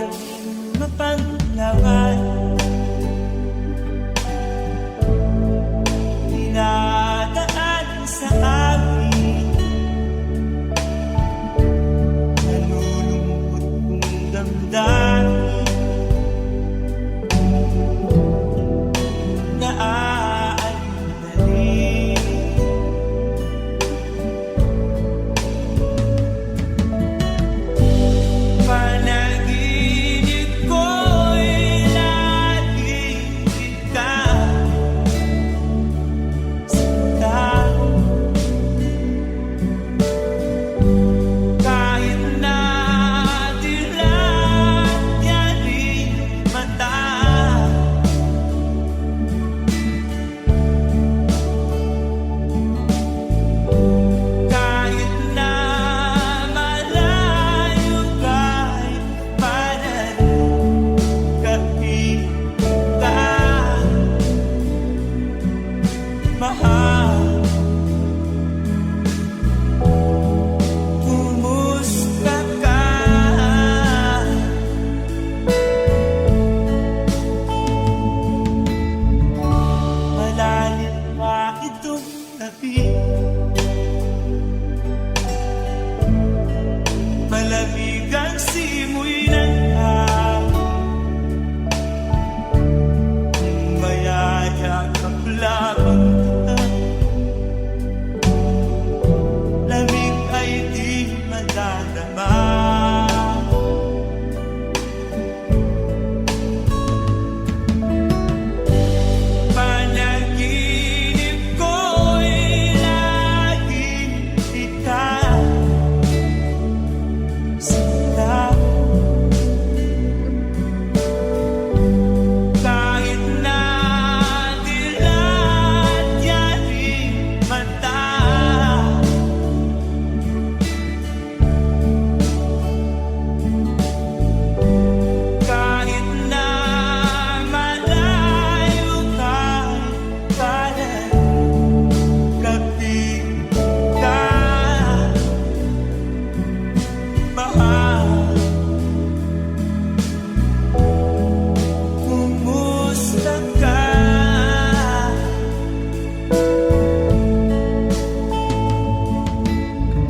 tanging mapanglawan. Dinadaan sa amin nalulungkot kong damdamin na aalala. Panaginip ko'y laging ikaw sinta. Kahit na dilat yaring mata, kahit na malayo ka'y parating ka, mahal. Kumusta ka? Malalim pa itong gabi, malamig ang simoy ng hangin, mayayakap lamang kita. Lamig ay di madadama. Panaginip ko'y laging ikaw sinta. Kahit na dilat yaring mata, kahit na malayo ka'y parating ka, mahal. Kumusta ka?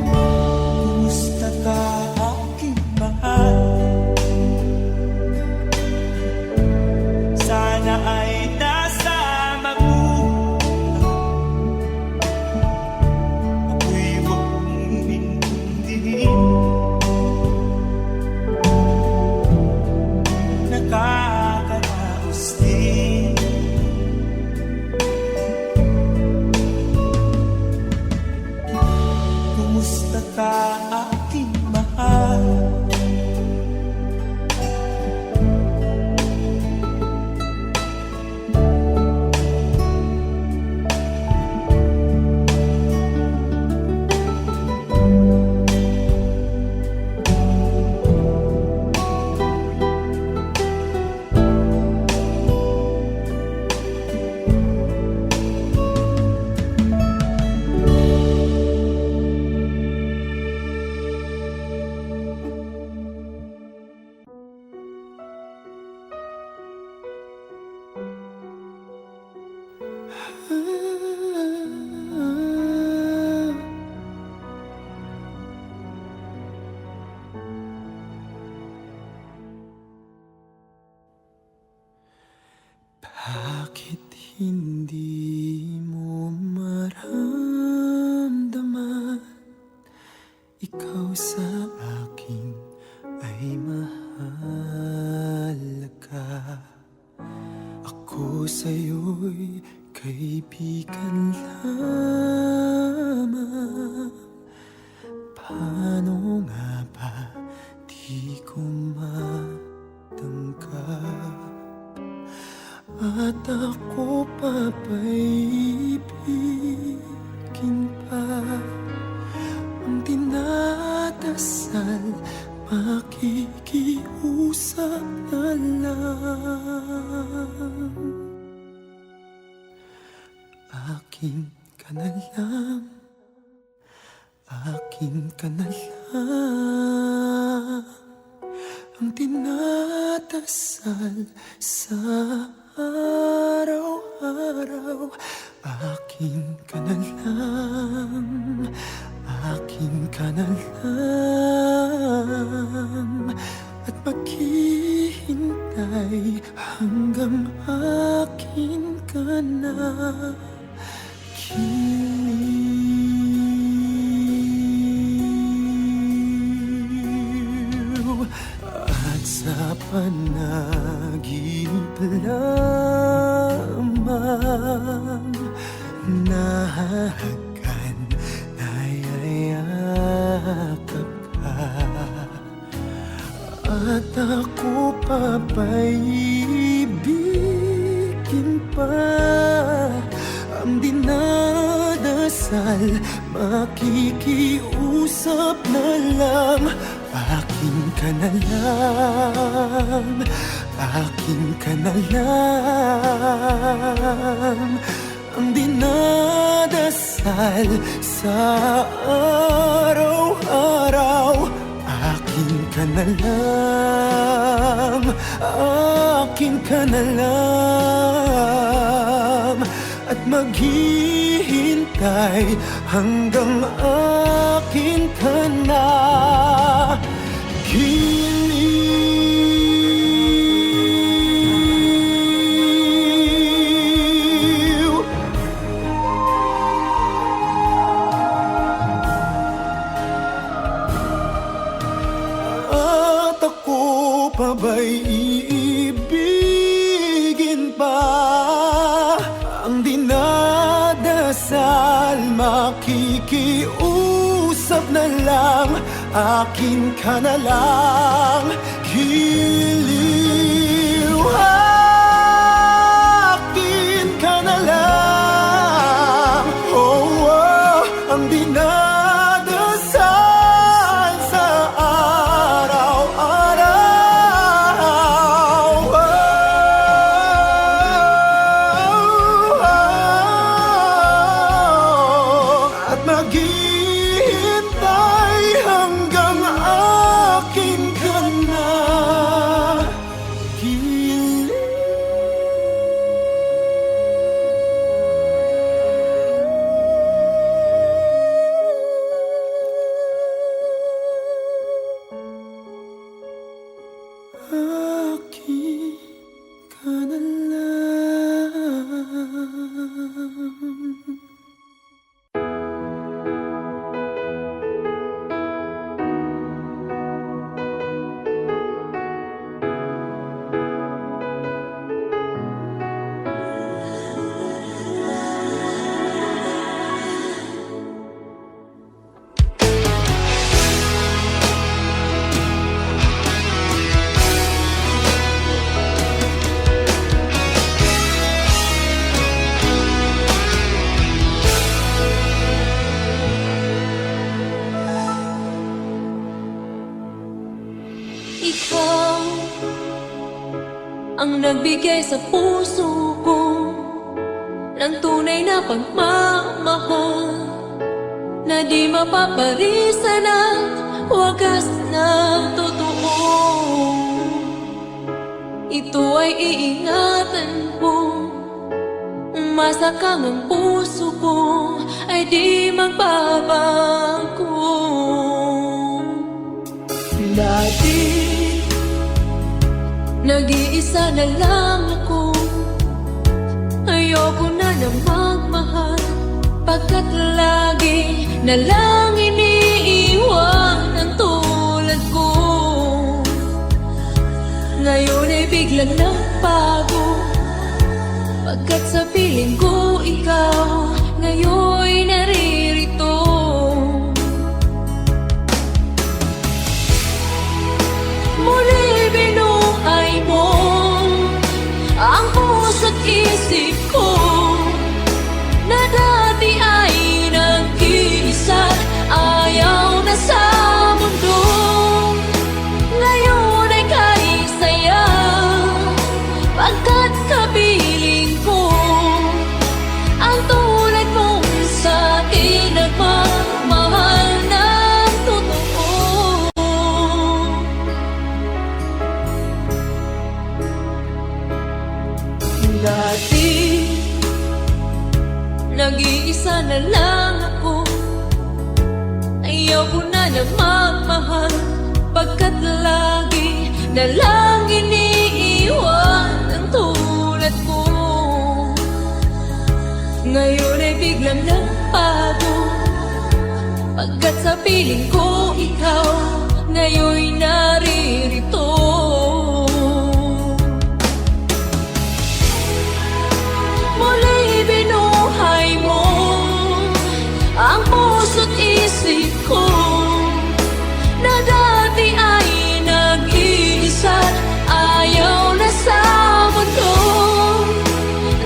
Kumusta ka, aking mahal? Sana ay nasa mabuhay. Ako'y huwag mong intindihin. Nakakaraos din. Kumusta ka, aking mahal? Bakit hindi mo maramdaman ikaw sa akin ay mahalaga? Ako sa'yo'y kaibigan lamang. Paano nga ba di ko matanggap? At ako papaibigin pa ang dinadasal, makikiusap na lang. Akin ka na lang, akin ka na lang. ang dinadasal sa araw-araw. Akin ka na lang, akin ka na lang, at maghihintay hanggang akin ka na. Giliw at sa panaginip lamang nahahagan, nayayakap ka, at ako pa ba'y ibigin pa? Ang dinadasal, makikiusap na lang. Akin ka na lang, akin ka na lang, ang dinadasal sa araw-araw. Akin ka na lang, akin ka na lang, at maghihintay hanggang akin ka na. Giliw at ako pa ba'y iibigin pa? Ang dinadasal, makikiusap na lang. Akin ka na lang, giliw. Akin ka na lang, oh, oh, ang dinadasal sa araw-araw. Oh, oh, at maghihintay hanggang akin ka na. Akin ka na lang. Ikaw ang nagbigay sa puso ko ng tunay na pagmamahal, na di mapaparisan at wagas na totoo. Ito ay iingatan ko, umasa kang ang puso ko ay di magbabago. Dati nag-iisa na lang ako, ayoko na magmahal, pagkat lagi na lang iniiwan ang tulad ko. Ngayon ay biglang nagbago, pagkat sa piling ko ikaw ngayon'y naririto. Muli binuhay mo ang puso't isip ko, na dati ay nag-iisa, ayaw na sa mundo. Ngayon ay kay saya, pagkat kapiling ko ang tulad mong sa'kin nagmamahal ng totoo. Dati nag-iisa na lang ako, ayaw ko na magmahal, pagkat lagi na lang iniiwan ang tulad ko. Ngayon ay biglang nagbago, pagkat sa piling ko ikaw ngayon'y naririto. Muli binuhay mo ang puso't isip ko, na dati ay nag-iisa't ayaw na sa mundo.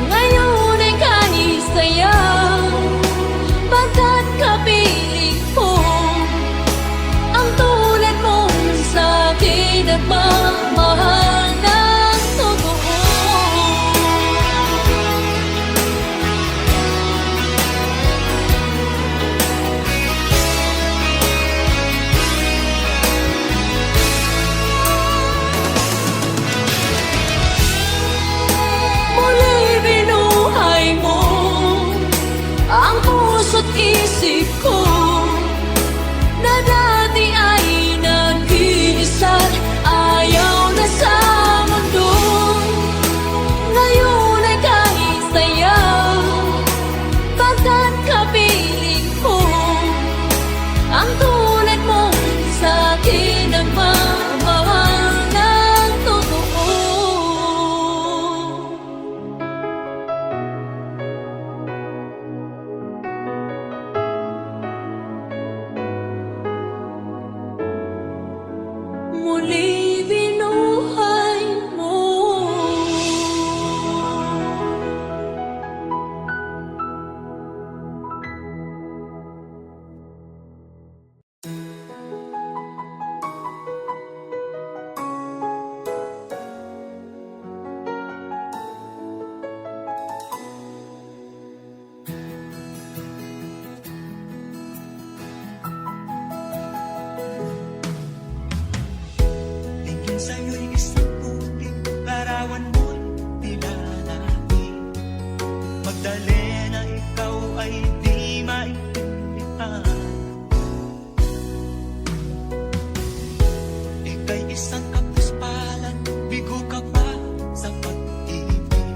Ngayon ay kahit sayaw, pagkat kapiling ko ang tulad mong sa'kin nagmamahal ng totoo. Muli binuhay mo ang puso't isip ko, na dati ay nag-iisa't ayaw na sa mundo. Ngayon ay kahit sayaw, pagkat kapiling ko ang tulad mong sa'kin nagmamahal ng totoo. Muli binuhay mo. Tingin sa'yo'y isang puting larawan mo'y nilalaki. Magdali na ikaw ay di maintindihan. Ika'y isang kapuspalan, bigo ka pa sa pag-ibig.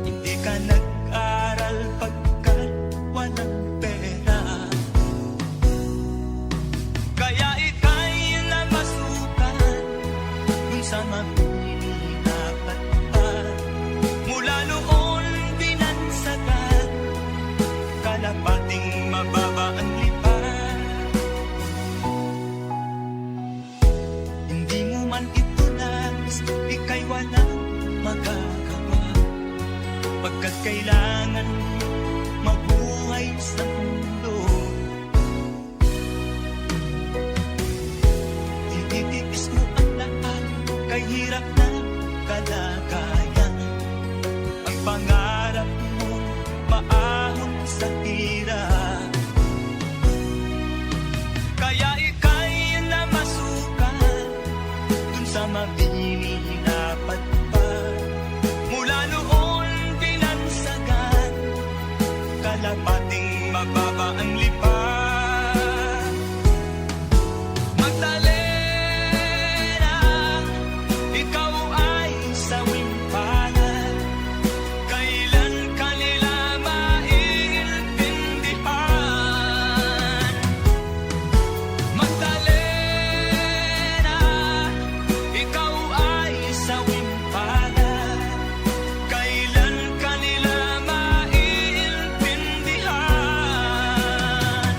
Hindi ka nag-aral pagkat walang pera, kaya ika'y namasukan dun sa mapininapat pa. Mula noon binansagan, kalapating mababa ang lipan. Hindi mo man ito nais, ika'y walang magagawa, pagkat kailangan mabuhay sa mundo. Ititiis mo ang lahat, kay hirap na kalagayan. Ang pangarap mo maahon sa hirap, kaya ika'y namasukan dun sa mabininapat pa. Mula noon binansagan, kalapating mababa ang lipan. Magdalena, ikaw ay sawing palad, kailan kanila maiintindihan. Magdalena, ikaw ay sawing palad, kailan kanila maiintindihan.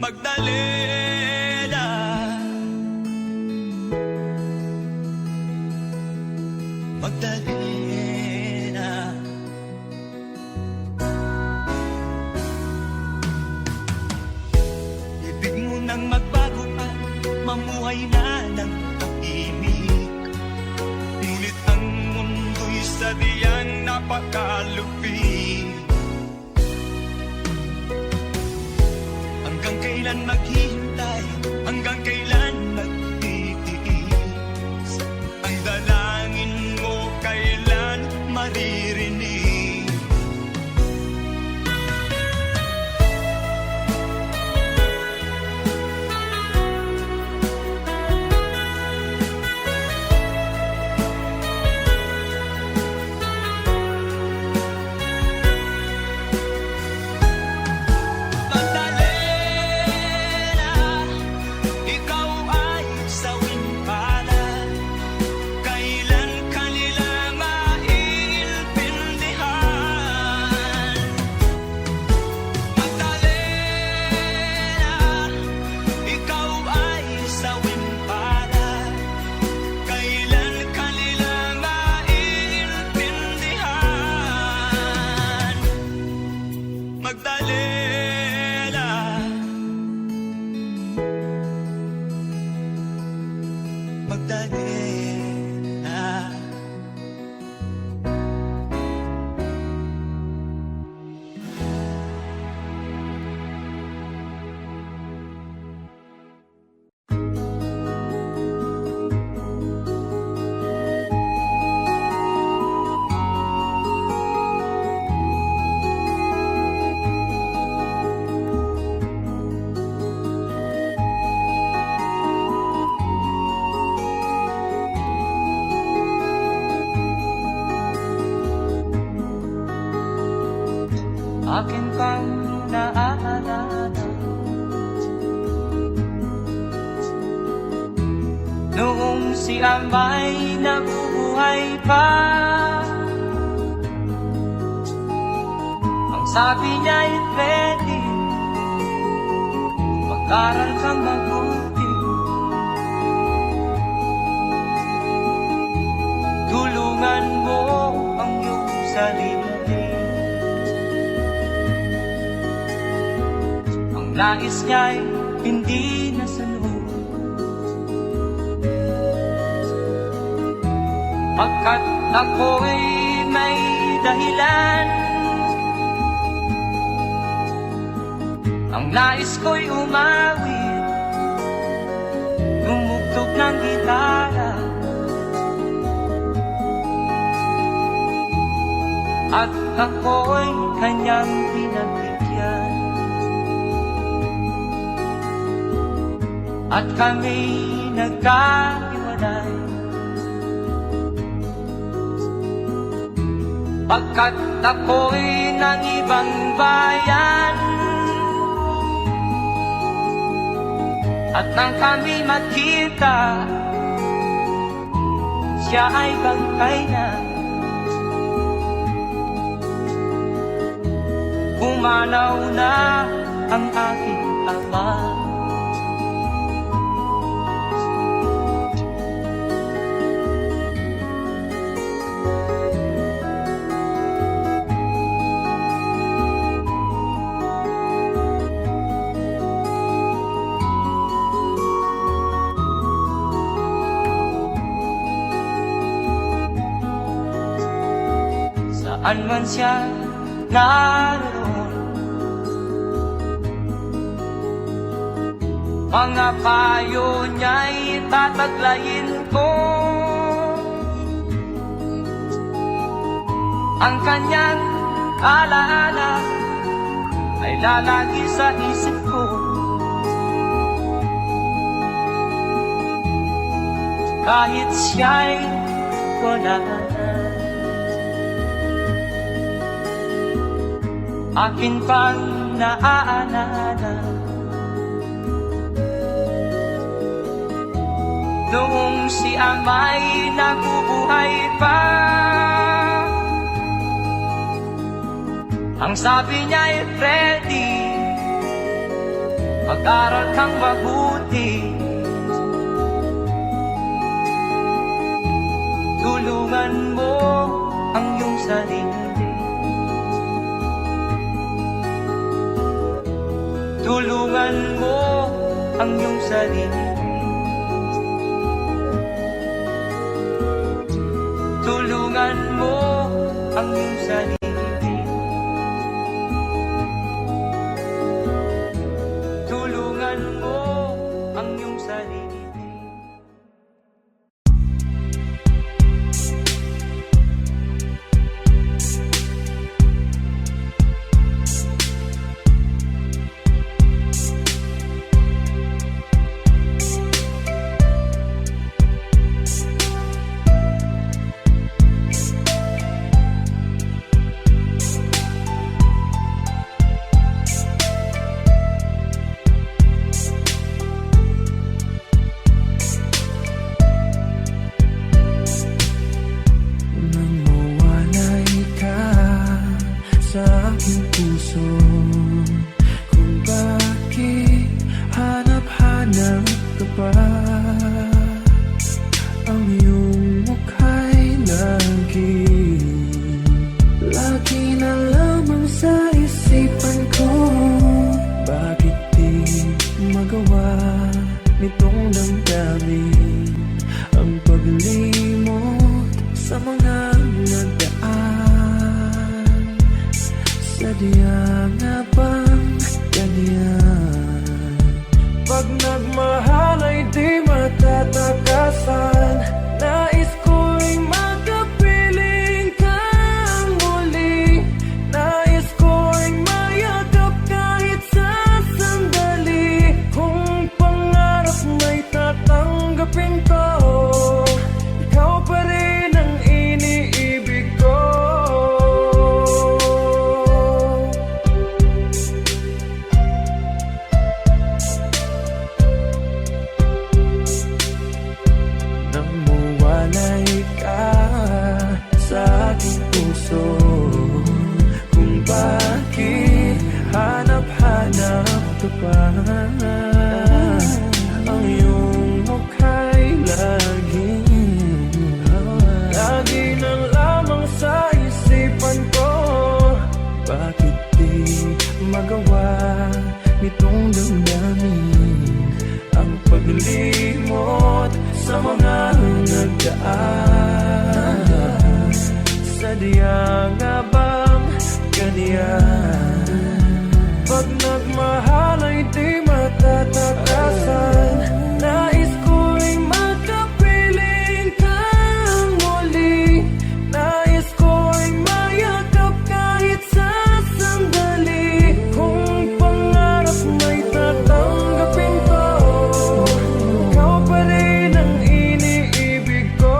Magdalena, Magdalena. Ibig mo nang magbago pa, mamuhay na ng tahimik. Ngunit ang mundo'y sadyang napakalupit. Hanggang kailan maghihintay, hanggang kailan magtitiis? Ang dalangin mo kailan akin pang naaalala. Noong si Amay nabubuhay pa, ang sabi niya ay ready, mag-aral kang mabuti, tulungan mo ang iyong sarili. Ang nais niya'y hindi nasunod, pagkat ako'y may dahilan. Ang nais ko'y umawit, tumugtog ng gitara, at ako'y kanyang pinagbigyan. At kami nagkahiwalay, pagkat ako'y ng ibang bayan. At nang kami magkita, siya ay bangkay na. Pumanaw na ang aking ama. Saan man siya naroon, mga payo niya'y tataglayin ko. Ang kanyang alaala ay lalagi sa isip ko. Kahit siya'y wala na, akin pang naaalala. Noong si Amay nabubuhay pa, ang sabi niya ay ready, mag-aral kang mabuti, tulungan mo ang iyong sarili. Tulungan mo ang iyong sarili. Tulungan mo ang iyong sarili. Tulungan mo ang iyong sarili. nagdaan. Sadya nga bang ganyan? Pag nagmahal ay di matatakasan. Nais ko'y makapiling kang muli. Nais ko'y mayakap kahit sa sandali. Kung pangarap may tatanggapin ko, ikaw pa rin ang iniibig ko.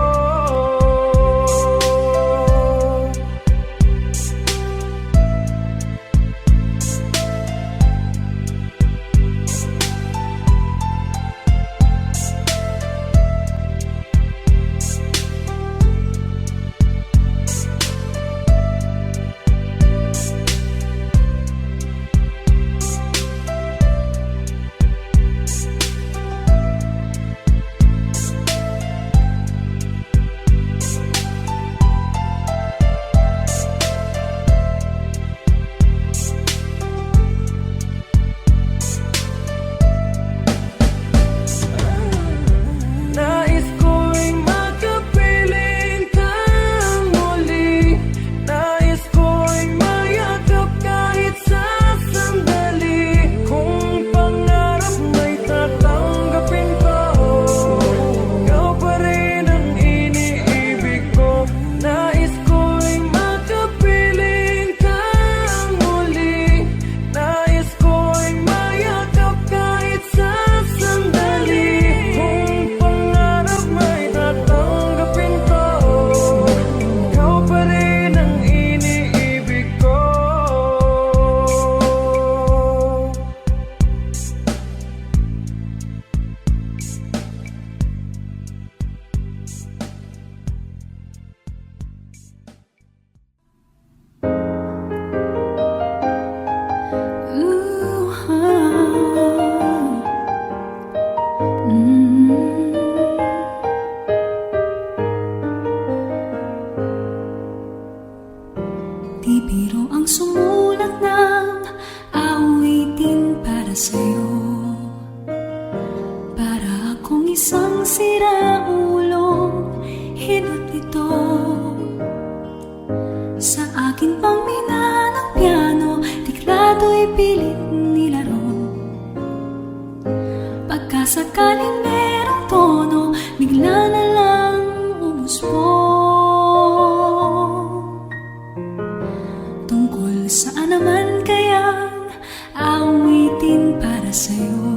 Nais ko'y makapiling kang muli. Nais ko'y mayakap kahit sa sandali. Kung pangarap may tatanggapin ko, ikaw pa rin ang iniibig ko. Nais ko'y makapiling kang muli. Nais ko'y mayakap kahit sa sandali. Kung pangarap may tatanggapin ko, ikaw pa rin ang iniibig ko. Ooh, Di biro ang sumulat ng awitin para sa'yo. Para akong isang siraulong hinot nito. Sa akin pang mina ng piano, tiklado'y pilit nilaro. Pagkasakaling merong tono, bigla na lang umusbong. Tungkol saan naman kayang awitin para sa'yo?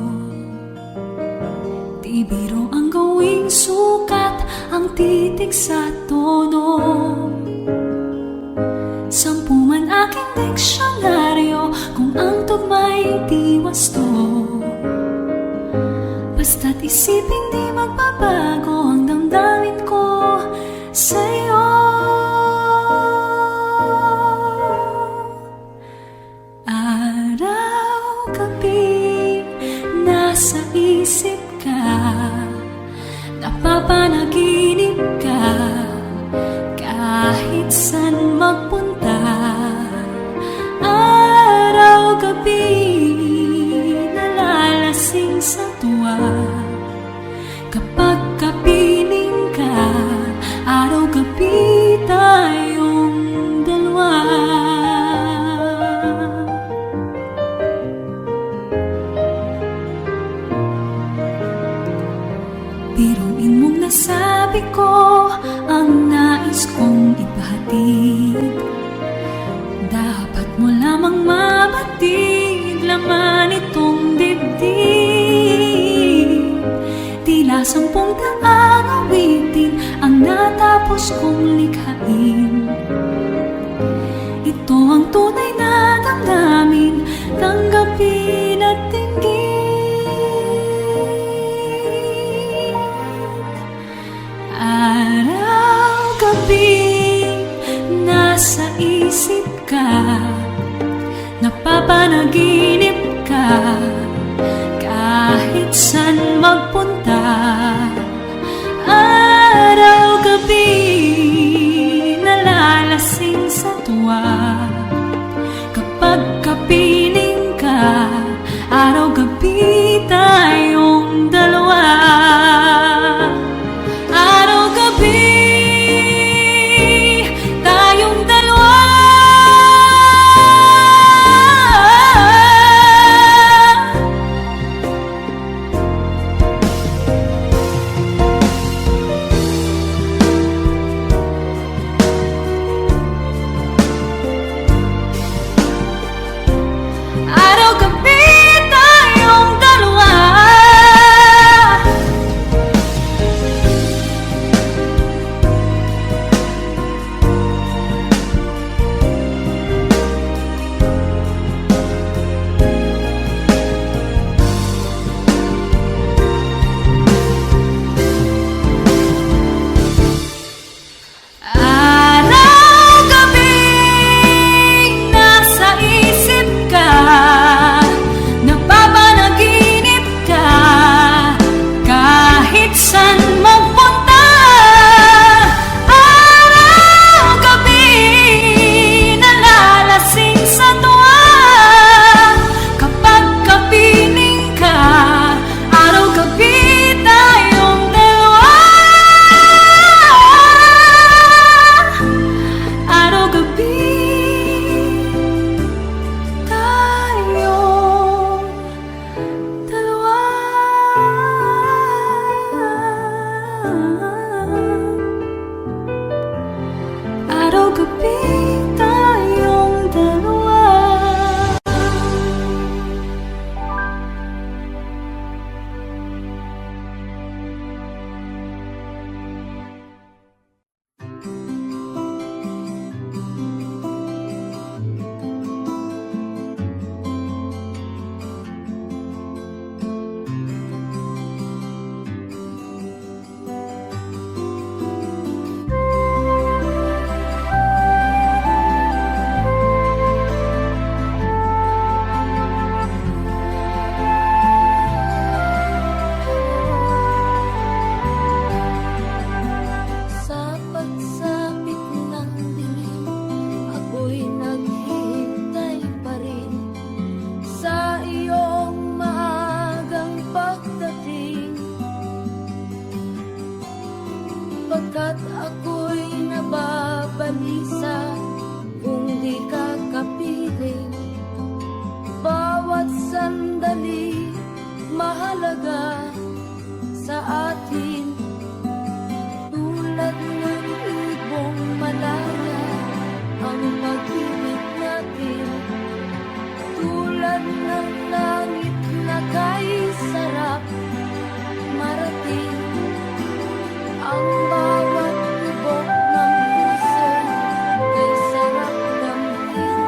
Di biro ang gawing sukat, ang titig sa tono. Sampu man aking diksyonaryo, kung ang tugma'y di wasto. Basta't isipin di magbabago ang damdamin ko sa'yo. Araw-gabi nasa isip ka, napapanaginip ka, kahit saan magpunta. Araw-gabi nalalasing sa tuwa, kapag kapiling ka. Araw-gabi tayong dalawa. Biruin mong nasabi ko ang nais kong ipahatid. Dapat mo lamang mabatid laman itong dibdib. Tila 10 daang awitin ang natapos kong likhain. Ito ang tunay na damdamin, tanggapin at tingin. Araw-gabi nasa isip ka, napapanaginip ka, kahit saan magpunta. Araw-gabi nalalasing sa tuwa, kapag kapiling ka. Araw-gabi tayong dalawa. Araw-gabi At ako'y nababalisa kung di ka kapiling. Bawat sandali mahalaga sa atin. Tulad ng ibong malaya ang pag-ibig natin. Tulad ng langit na kay sarap marating. Ang bawat tibok ng puso kay sarap damhin.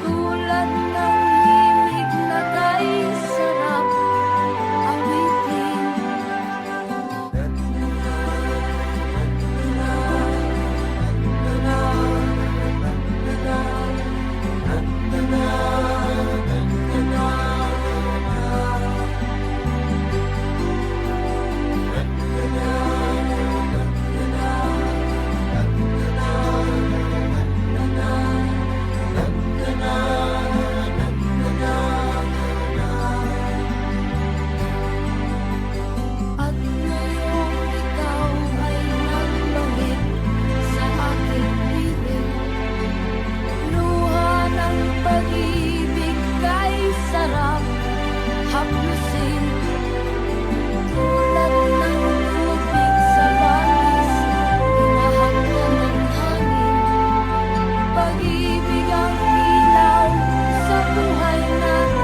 Tulad ng himig na kay sarap awitin. At ngayong ikaw ay nagbangit sa aking piling. Luha ng pag-ibig kay sarap haplusin. Tulad ng tubig sa batis, hinahagdan ng hangin. Pag-ibig ang ilaw sa buhay natin.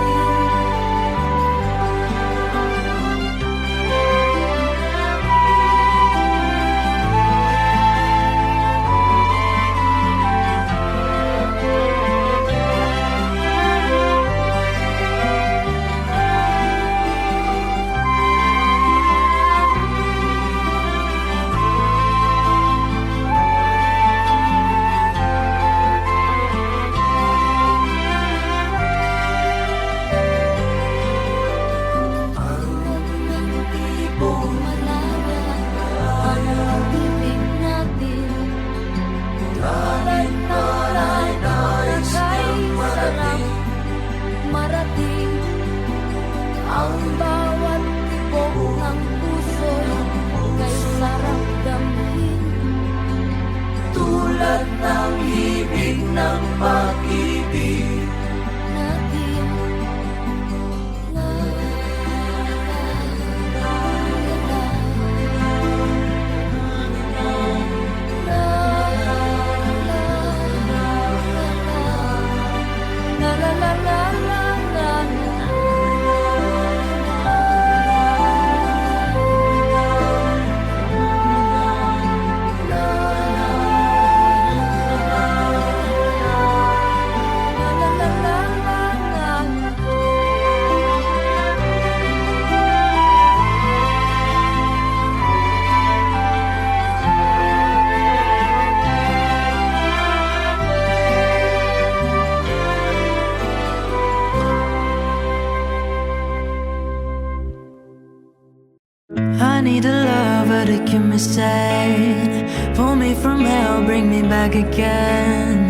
Ibong malaya ang pag-ibig natin. Tulad ng langit na kay sarap marating. Ang bawat tibok ng puso kay sarap damhin. Tulad ng himig ng pag-ibig natin. La, la, la, la, la, la, I need a lover to keep me sane. Pull me from hell, bring me back again.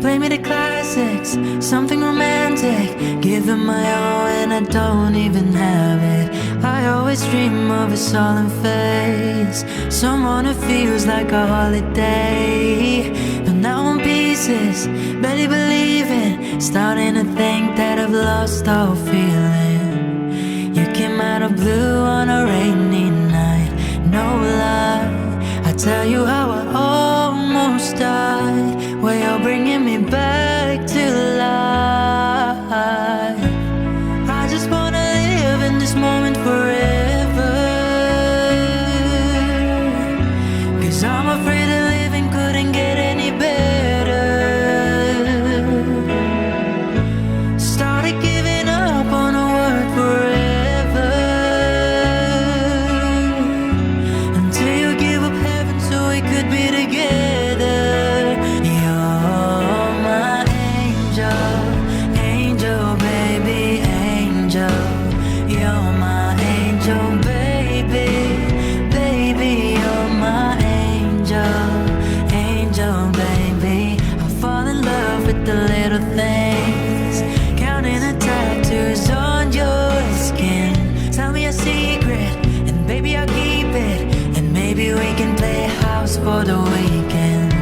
Play me the classics, something romantic. Give them my all and I don't even have it. I always dream of a solemn face, someone who feels like a holiday. But now I'm pieces, barely believing, starting to think that I've lost all feeling. You came out of blue on a rainy night, no lie. I tell you how I almost died. Well, you're bringing me back to life. I just wanna live in this moment forever, 'cause I'm afraid that living couldn't get any better. Started giving up on a word forever, until you give up heaven so we could be together. You're my angel, angel, baby, angel. You're my angel, baby, baby, you're my angel, angel, baby. I fall in love with the little things, counting the tattoos on your skin. Tell me a secret, and baby I'll keep it, and maybe we can play house for the weekend.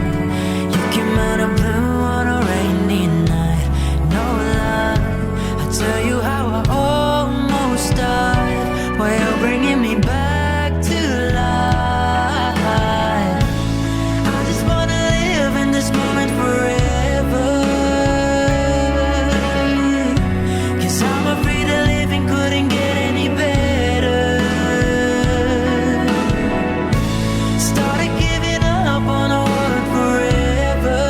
You came out of blue on a rainy night. No lie, I tell you how I almost died while you're bringing me back to life. I just wanna live in this moment forever, 'cause I'm afraid the living couldn't get any better. Started giving up on the world forever,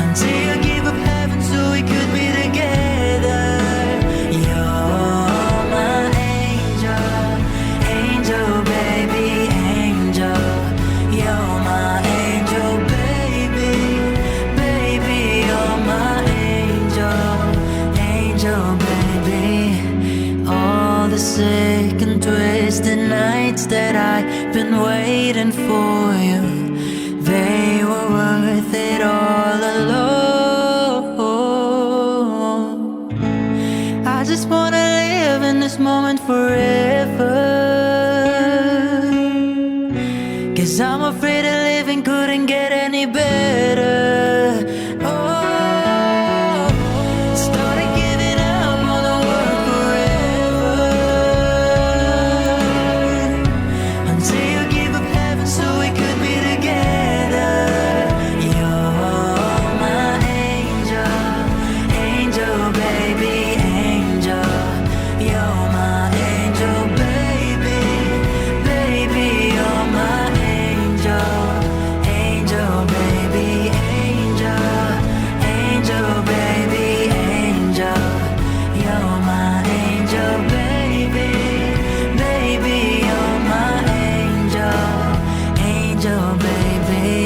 until you gave up heaven so we could be together. You're my angel, angel baby, angel. You're my angel baby, baby. You're my angel, angel baby. All the sick and twisted nights that I've been waiting for you, they were worth it all alone. I just wanna live in this moment forever, 'cause I'm afraid that living couldn't get any better. Oh, started giving up on the world forever, until you gave up heaven so we could be together. You're my angel, angel baby, angel. You're my angel baby, baby. You're my angel, angel baby, angel, angel baby, angel. You're my angel baby, baby. You're my angel, angel baby.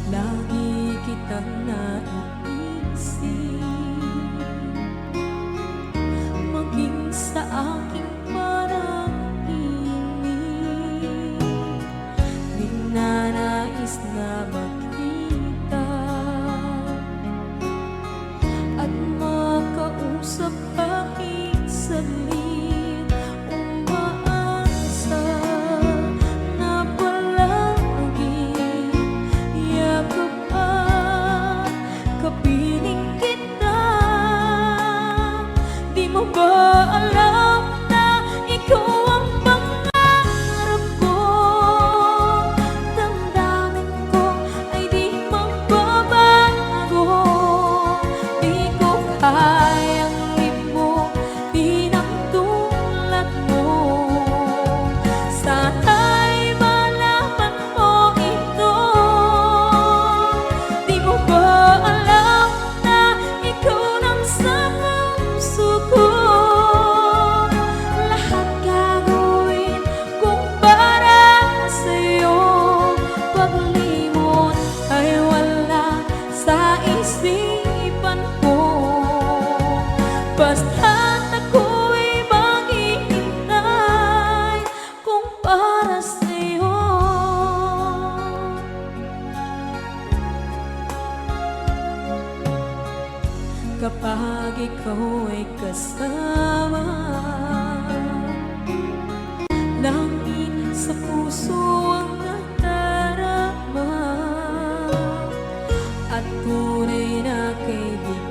Lagi kitang naiisip, maging sa aking parang inig. Ninanais na makita at makausap kahit saglit. Umaasa na palagi yakap at kapiling kita. Di mo ba alam na ikaw ang pangarap ko? Damdamin ko ay di magbabago. Di ko kayang libog din ang tulad mo. Sana'y malaman mo ito. Di mo ba alam na ikaw nang sa puso ko? Lahat gagawin kung para sa'yo. Paglimot ay wala sa isipan ko. Basta't ako'y maghihintay kung para sa'yo. Kapag ikaw ay kasama, langit sa puso ang nadarama, at tunay na kaibigan.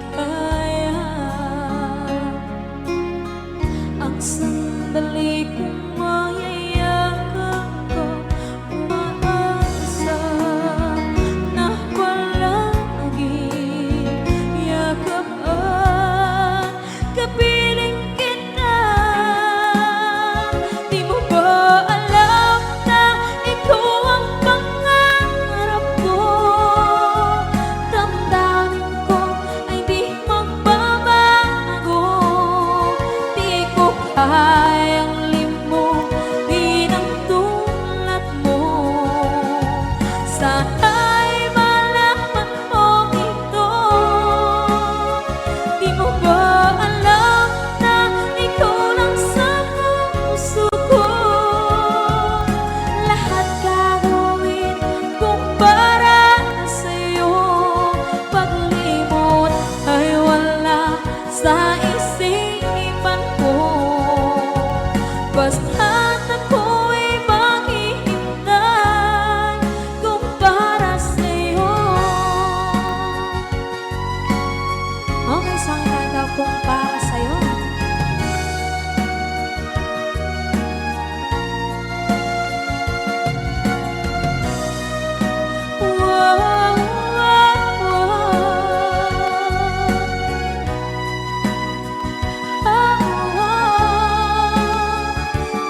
Ang sandali kong mayayakap ko, umaasa na palagi yakap at kapiling kita. Di mo ba alam na ikaw ang pangarap ko? Damdamin ko ay di magbabago. Di ko kayang limot kung para sa'yo.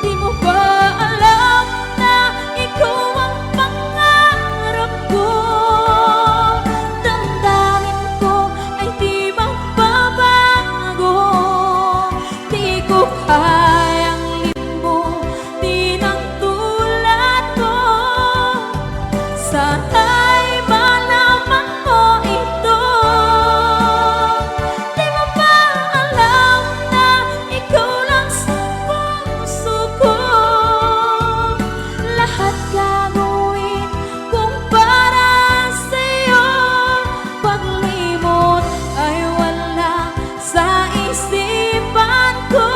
Di mo ba alam na ikaw ang pangarap ko? Damdamin ko ay di magbabago. Di ko kayang limutin ang tulad ko. Sana'y malaman mo ito. Di mo ba alam na ikaw lang sa puso ko? Lahat gagawin kung para sa'yo. Paglimot ay wala sa isipan ko.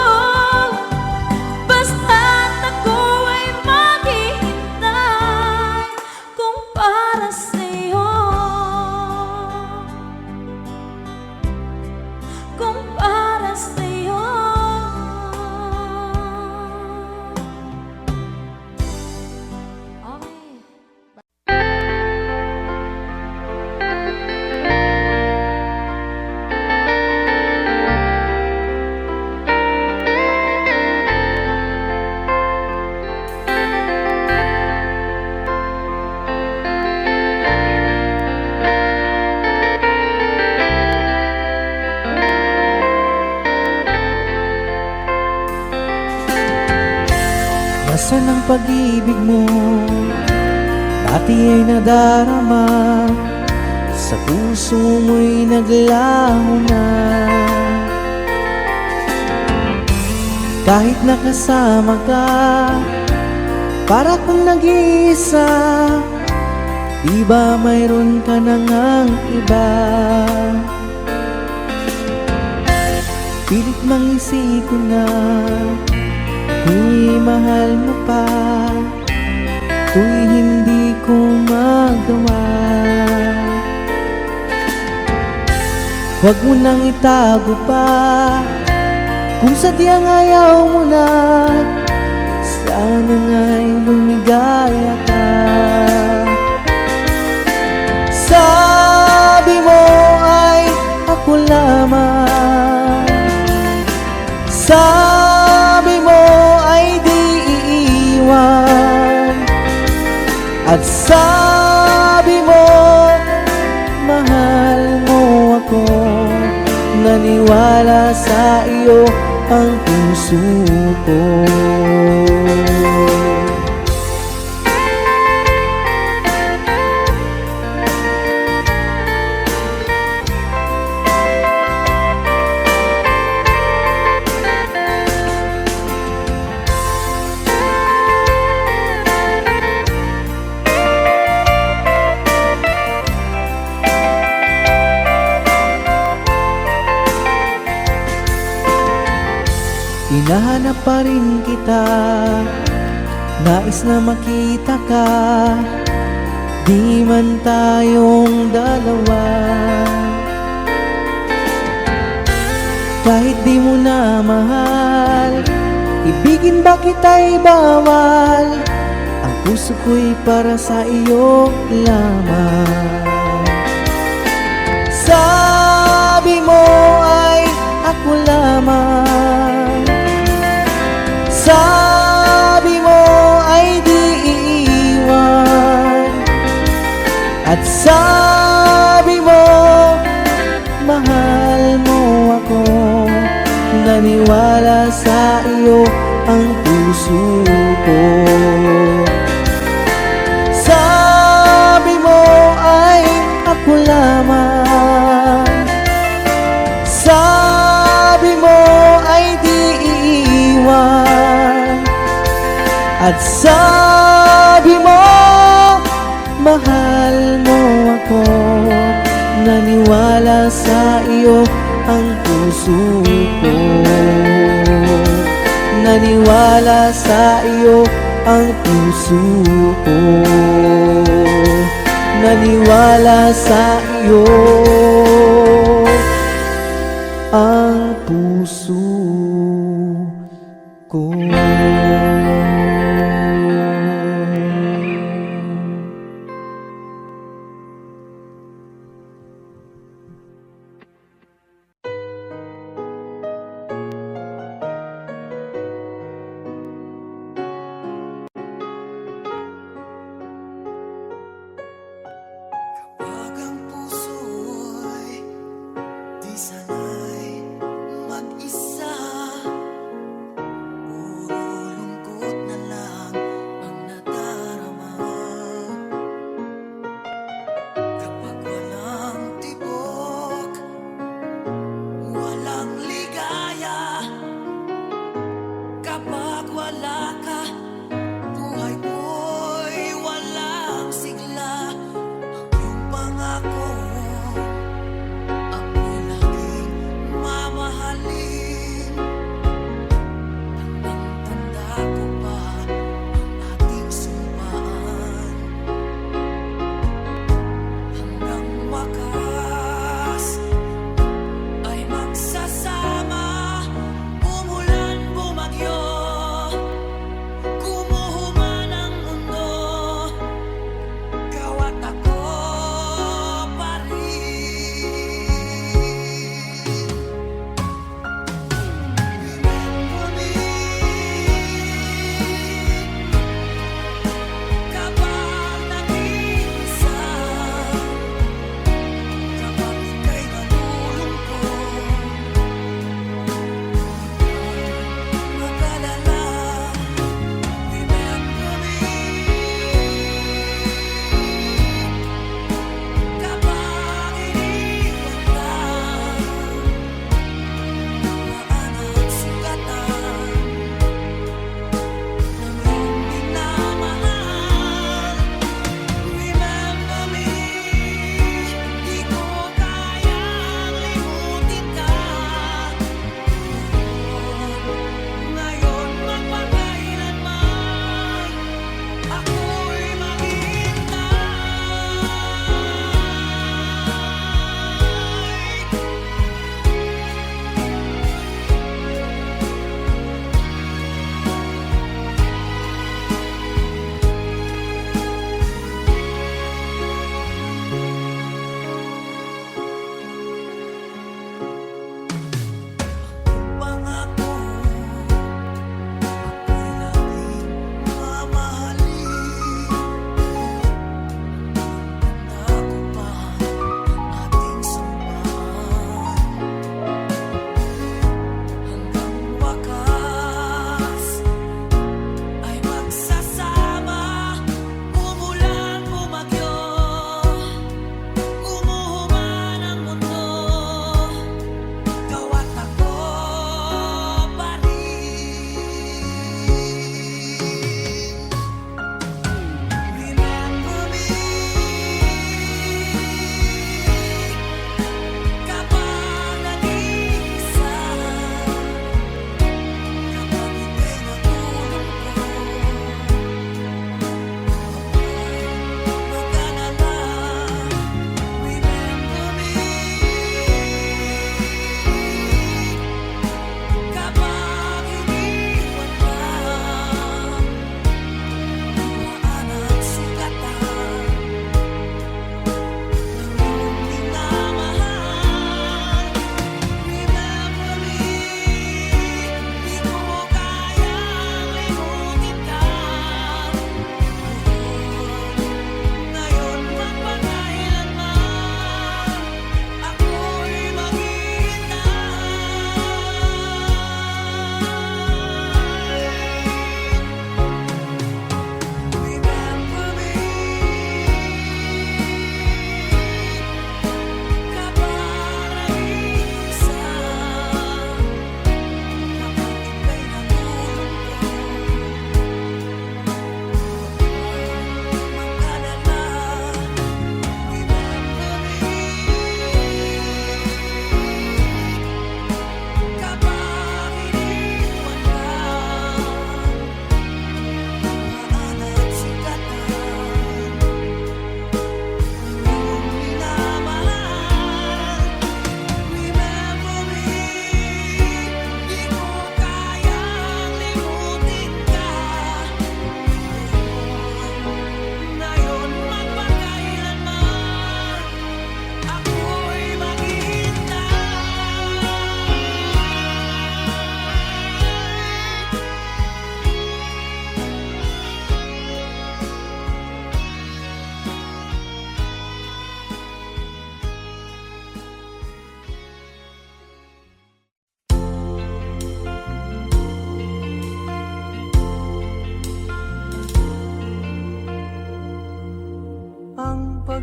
Basta't ako ay maghihintay kung para sa'yo. Kung para sa'yo. Okay. Nasaan ang pag-ibig mo? Dati ay nadarama, sa puso mo'y naglaho na. Kahit nakasama ka, para kung nag-iisa. Di ba mayroon ka na ngang iba? Pilit mang isipin na di mahal mo pa, to'y hindi ko magawa. Huwag mo nang itago pa, kung sadyang ayaw mo na. Sana nga'y lumigaya ka. Sabi mo ay ako lamang, sabi mo ay di iiwan, at sabi mo mahal mo ako. Naniwala sa iyo ang puso ko. Hinahanap pa rin kita, nais na makita ka. Di man tayong dalawa, kahit di mo na mahal, ibigin ba kita'y bawal? Ang puso ko'y para sa iyo lamang. Sabi mo ay ako lamang, sabi mo ay di iiwan, at sabi mo mahal mo ako. Naniwala sa iyo ang puso ko. Sabi mo ay ako lamang, sabi mo ay di iiwan, at sabi mo mahal mo ako. Naniwala sa iyo ang puso ko. Naniwala sa iyo ang puso ko. Naniwala sa iyo ang sana'y mag-isa. Puro lungkot na lang ang nadarama. Kapag walang tibok, walang ligaya. Kapag wala ka, buhay ko'y walang sigla. Ang iyong pangako, ako'y laging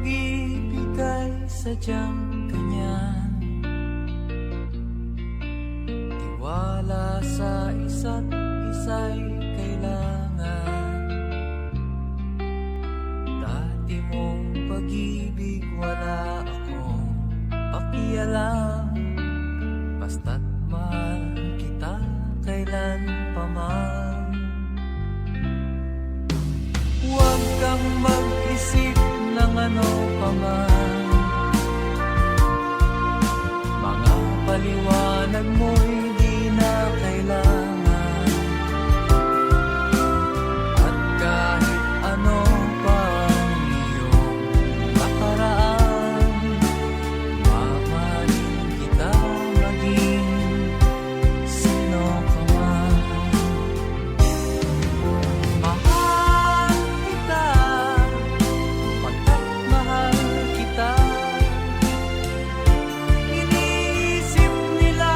pag-ibig ay sadyang ganyan, tiwala sa isa't isa'y kailangan. Dati mong pag-ibig wala akong pakialam, basta't mahal kita kailan pa man. Huwag kang mag-isip ng ano pa man, mga paliwanag mo'y di na kailangan. At kahit ano pa ang iyong nakaraan, mamahalin kita maging sino ka man. Mahal kita, pagkat mahal kita. Iniisip nila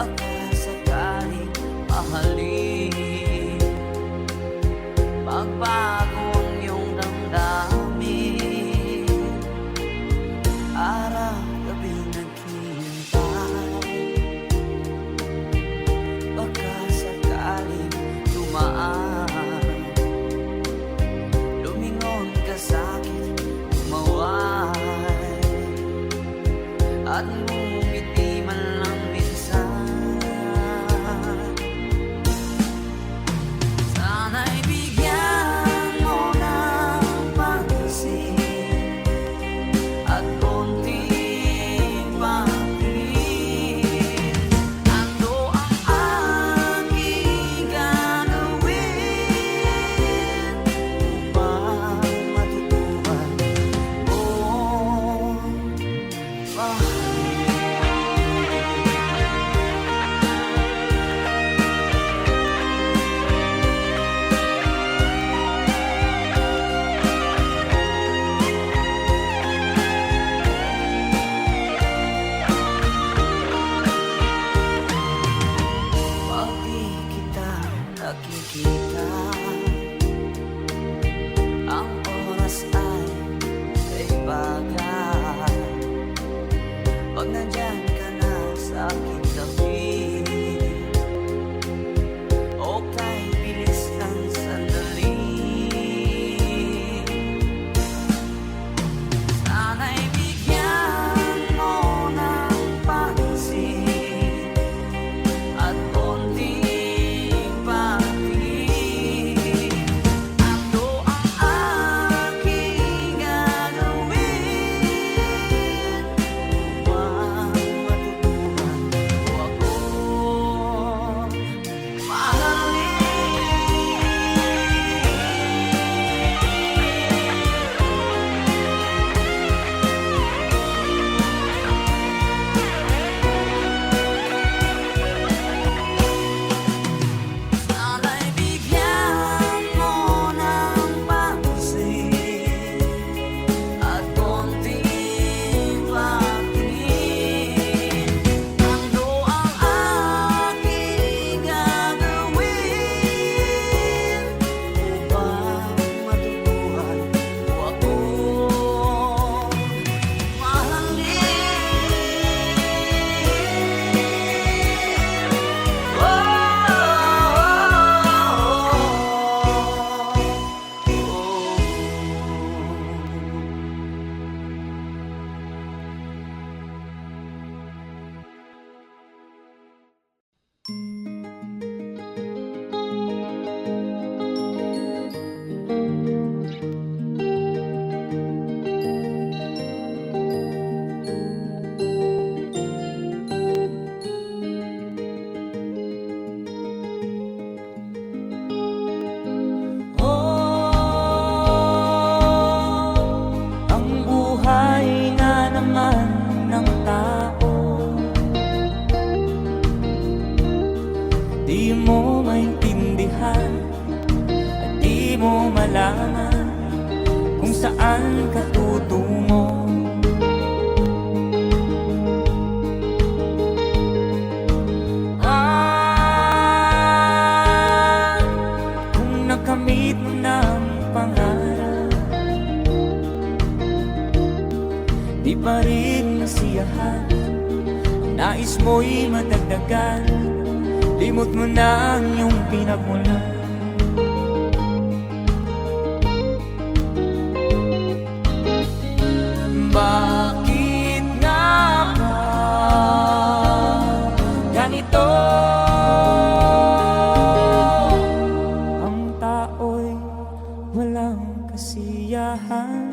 baka sakaling mahalin. Magbago ang iyong damdamin, araw-gabi naghihintay. Baka sakaling dumaan, lumingon ka sa'kin, tumaway, at ngumiti man lang minsan. Sana'y bigyan mo ng pansin at konting pagtingin. Ano ang aking gagawin upang matutuhan mong mahalin? Pag di kita nakikita, ang oras ay kaibagan. Pag nandyan ka na sa aking tabi, o kay bilis ng sandali. Sana'y bigyan mo ng pansin at konting pagtingin. Ano ang aking gagawin upang matutuhan mo ako mahalin? Sana'y bigyan mo ng pansin at konting pagtingin. Ano ang aking gagawin upang matutuhan mo ako mahalin? Ang buhay nga naman ng tao, di mo maintindihan at di mo malaman kung saan ka tutungo. Kung nakamit mo ng pangarap, di pa rin masiyahan, ang nais mo'y madagdagan, limot mo na ang iyong pinagmulan. Bakit nga ba ganito? Ang tao'y walang kasiyahan.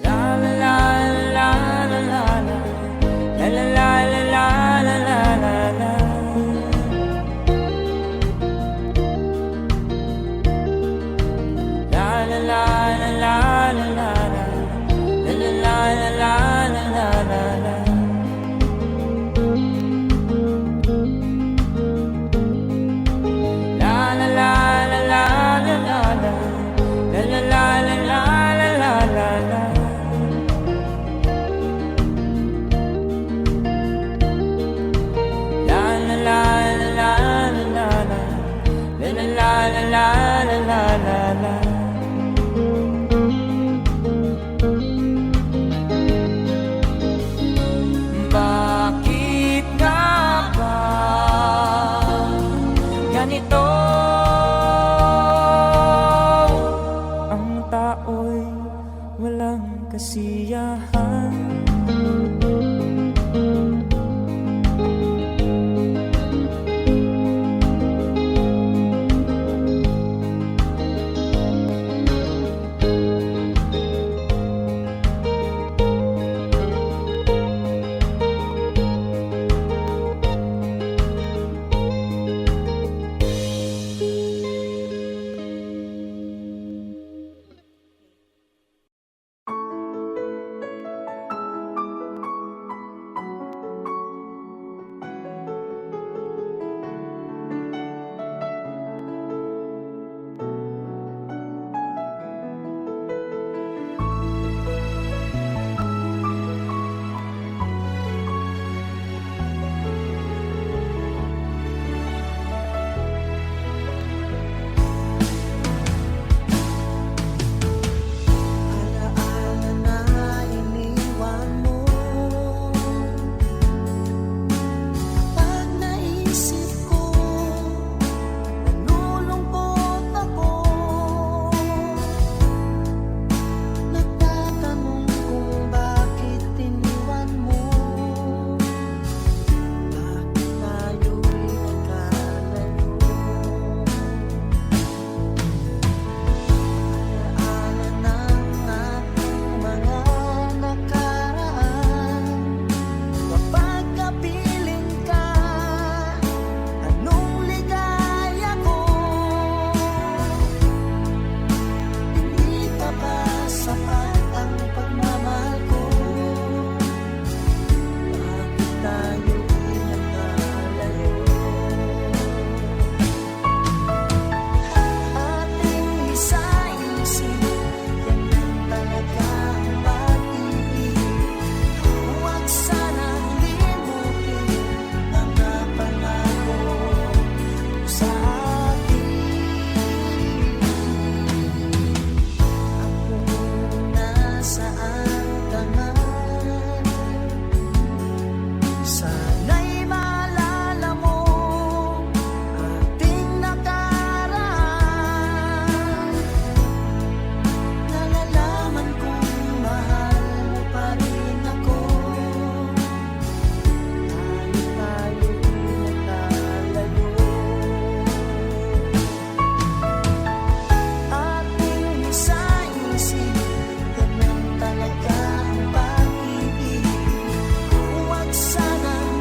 La la la la la la la la la nag-aalala. Bakit nga ba ganito? Ang tao'y walang kasiyahan. Alaala na iniwan mo. Pag naisip ko, nalulungkot ako. Nagtatanong kung bakit iniwan mo. Bakit tayo'y nagkalayo? Alaala ng ating mga nakaraan. Kapag kapiling ka, anong ligaya ko? Hindi pa ba sapat ang pagmamahal ko? Bakit tayo'y nagkalayo? Ating isa-isip, ganyan talaga ang pag-ibig. Huwag sanang limutin mga pangako mo sa akin. Kung nasaan ka man, sana'y maalala mo ating nakaraan. Nalalaman kong mahal mo pa rin ako. Tayo'y nagkalayo. Ating isa-isip, ganyan talaga ang pag-ibig. Huwag sanang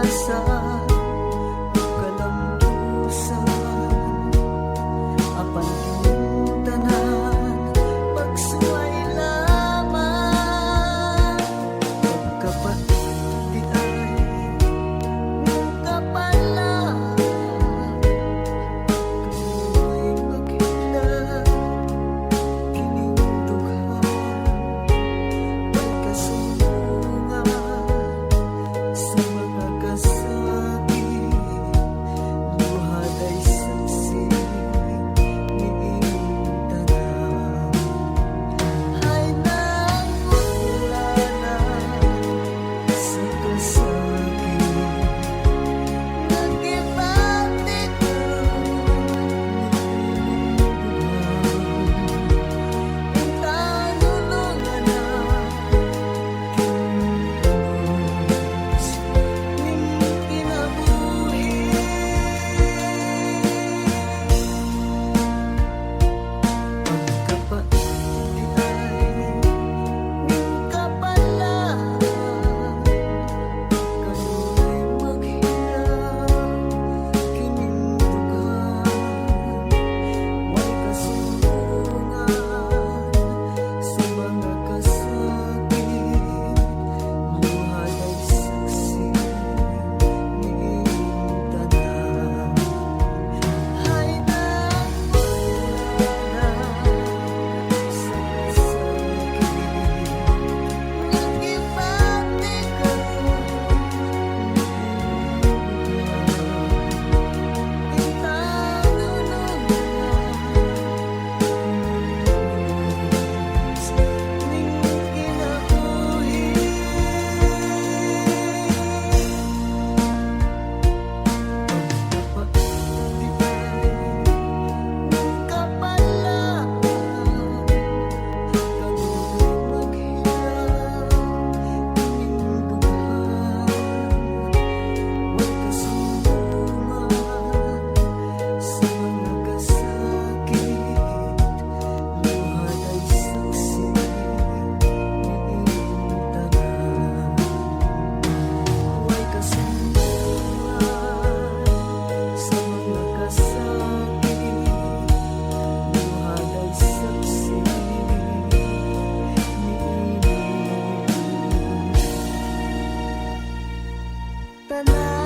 sa kalambusan. Apan tanan pagsuway lamang, pagkapati ay kapalang, kamoy paghinag kining dughan, pagkasumbungan sa mga kasakit, luhad ay saksi niing tanan. Ay nangutulana sa kasakit, nag-ibati ko niing tanulungan na kinulos ning kinabuhi. Pagkapati ay ning kapalang, kamoy maghinag kining dughan, way kasumbungan sa mga kasakit, luhad ay saksi niing tanan. Ay nangutulana sa kasakit, nag-ibati ko niing tanulungan, kinulos ning kinabuhi. Pagkapati ay ning kapalang, kamoy maghinag kining dughan, way kasumbungan sa mga kasakit, luhad ay saksi niing tanan. Way kasumbungan sa mga kasakit, luhad ay saksi niing tanan.